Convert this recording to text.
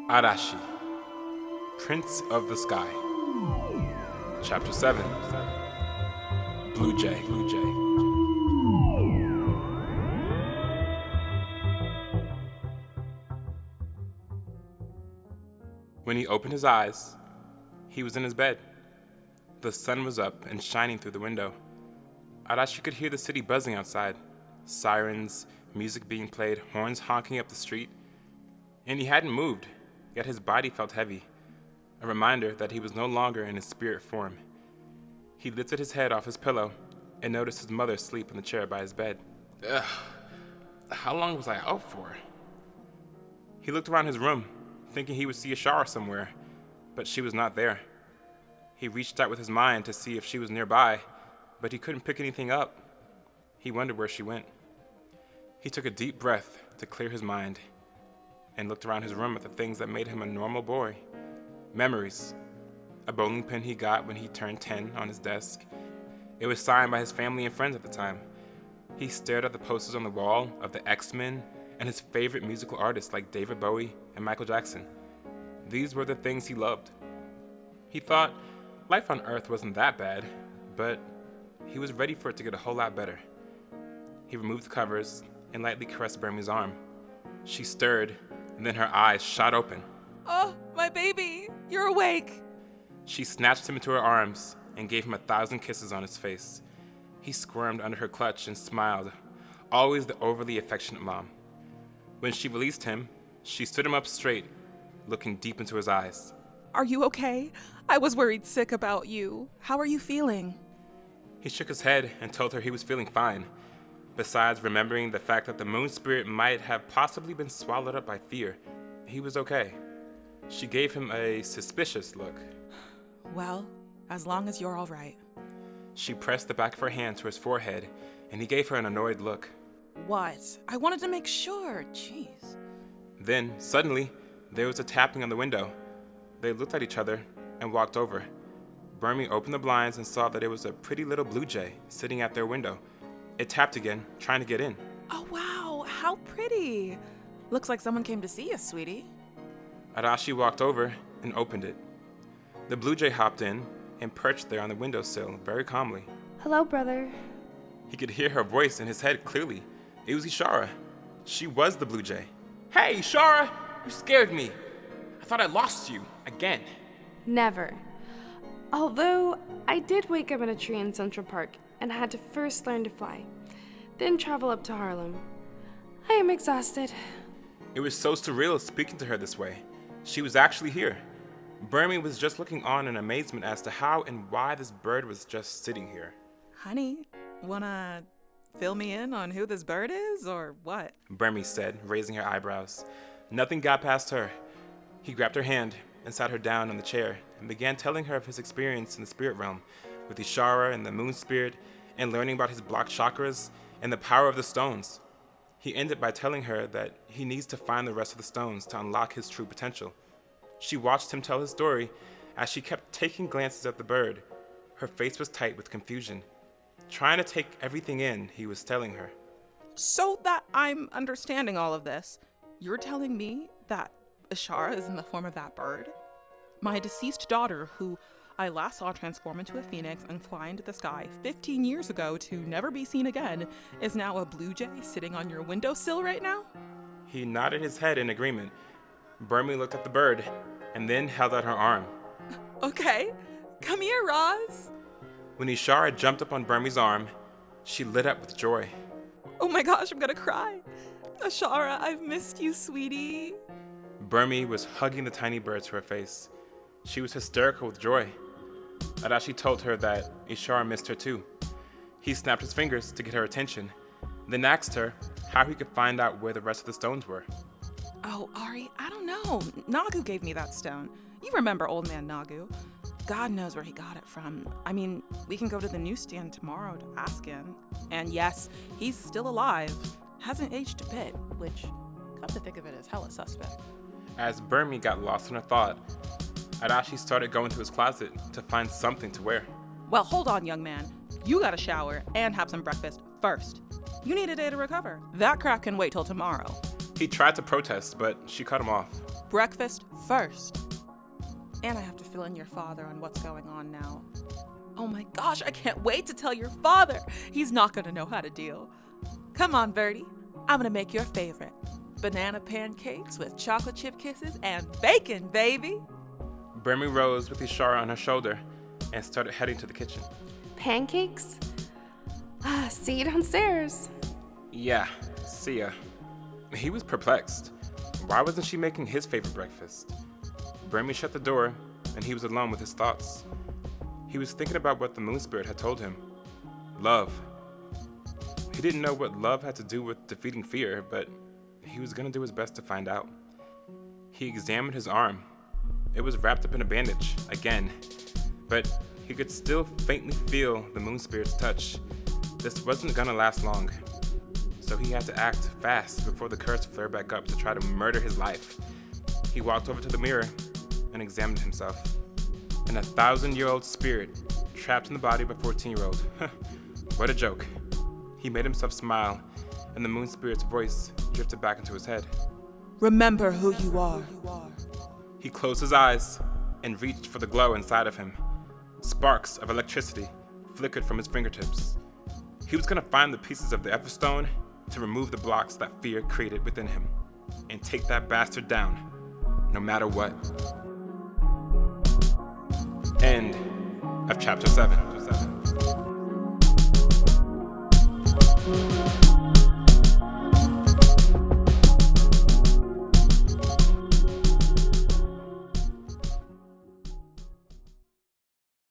Arashi, Prince of the Sky. Chapter 7. Blue Jay. When he opened his eyes, he was in his bed. The sun was up and shining through the window. Arashi could hear the city buzzing outside, sirens, music being played, horns honking up the street. And he hadn't moved, yet his body felt heavy, a reminder that he was no longer in his spirit form. He lifted his head off his pillow and noticed his mother asleep in the chair by his bed. Ugh, how long was I out for? He looked around his room, thinking he would see Ashara somewhere, but she was not there. He reached out with his mind to see if she was nearby, but he couldn't pick anything up. He wondered where she went. He took a deep breath to clear his mind and looked around his room at the things that made him a normal boy. Memories. A bowling pin he got when he turned 10 on his desk. It was signed by his family and friends at the time. He stared at the posters on the wall of the X-Men and his favorite musical artists like David Bowie and Michael Jackson. These were the things he loved. He thought life on Earth wasn't that bad, but he was ready for it to get a whole lot better. He removed the covers and lightly caressed Burmy's arm. She stirred, and then her eyes shot open. Oh, my baby, you're awake. She snatched him into her arms and gave him 1,000 kisses on his face. He squirmed under her clutch and smiled, always the overly affectionate mom. When she released him, she stood him up straight, looking deep into his eyes. Are you okay? I was worried sick about you. How are you feeling? He shook his head and told her he was feeling fine, besides remembering the fact that the moon spirit might have possibly been swallowed up by fear. He was okay. She gave him a suspicious look. Well, as long as you're all right. She pressed the back of her hand to his forehead, and he gave her an annoyed look. What? I wanted to make sure. Jeez. Then, suddenly, there was a tapping on the window. They looked at each other and walked over. Burmy opened the blinds and saw that it was a pretty little blue jay sitting at their window. It tapped again, trying to get in. Oh, wow. How pretty. Looks like someone came to see us, sweetie. Arashi walked over and opened it. The blue jay hopped in and perched there on the windowsill very calmly. Hello, brother. He could hear her voice in his head clearly. It was Ishara. She was the blue jay. Hey, Ishara! You scared me. I thought I lost you again. Never. Although, I did wake up in a tree in Central Park and had to first learn to fly, then travel up to Harlem. I am exhausted. It was so surreal speaking to her this way. She was actually here. Burmy was just looking on in amazement as to how and why this bird was just sitting here. Honey, wanna fill me in on who this bird is, or what? Burmy said, raising her eyebrows. Nothing got past her. He grabbed her hand and sat her down on the chair and began telling her of his experience in the spirit realm with Ishara and the moon spirit and learning about his blocked chakras and the power of the stones. He ended by telling her that he needs to find the rest of the stones to unlock his true potential. She watched him tell his story as she kept taking glances at the bird. Her face was tight with confusion, trying to take everything in he was telling her. So that I'm understanding all of this, you're telling me that Ashara is in the form of that bird? My deceased daughter, who I last saw transform into a phoenix and fly into the sky 15 years ago to never be seen again, is now a blue jay sitting on your windowsill right now? He nodded his head in agreement. Burmy looked at the bird and then held out her arm. Okay, come here, Roz. When Ishara jumped up on Burmy's arm, she lit up with joy. Oh my gosh, I'm gonna cry. Ashara, I've missed you, sweetie. Burmy was hugging the tiny bird to her face. She was hysterical with joy. Arashi told her that Ishara missed her too. He snapped his fingers to get her attention, then asked her how he could find out where the rest of the stones were. Oh, Ari, I don't know. Nagu gave me that stone. You remember old man Nagu. God knows where he got it from. I mean, we can go to the newsstand tomorrow to ask him. And yes, he's still alive. Hasn't aged a bit, which, come to think of it, is hella suspect. As Burmy got lost in her thought, Arashi started going to his closet to find something to wear. Well, hold on, young man. You gotta shower and have some breakfast First, you need a day to recover. That crap can wait till tomorrow. He tried to protest, but she cut him off. Breakfast first. And I have to fill in your father on what's going on now. Oh my gosh, I can't wait to tell your father. He's not gonna know how to deal. Come on, Birdie. I'm gonna make your favorite. Banana pancakes with chocolate chip kisses and bacon, baby. Bremy rose with Ishara on her shoulder and started heading to the kitchen. Pancakes? See you downstairs. Yeah, see ya. He was perplexed. Why wasn't she making his favorite breakfast? Bremy shut the door, and he was alone with his thoughts. He was thinking about what the moon spirit had told him. Love. He didn't know what love had to do with defeating fear, but he was gonna do his best to find out. He examined his arm. It was wrapped up in a bandage, again, but he could still faintly feel the moon spirit's touch. This wasn't gonna last long, so he had to act fast before the curse flared back up to try to murder his life. He walked over to the mirror and examined himself. An 1,000-year-old spirit trapped in the body of a 14-year-old. What a joke. He made himself smile, and the moon spirit's voice drifted back into his head. Remember who you are. He closed his eyes and reached for the glow inside of him. Sparks of electricity flickered from his fingertips. He was gonna find the pieces of the Everstone to remove the blocks that fear created within him and take that bastard down, no matter what. End of chapter 7.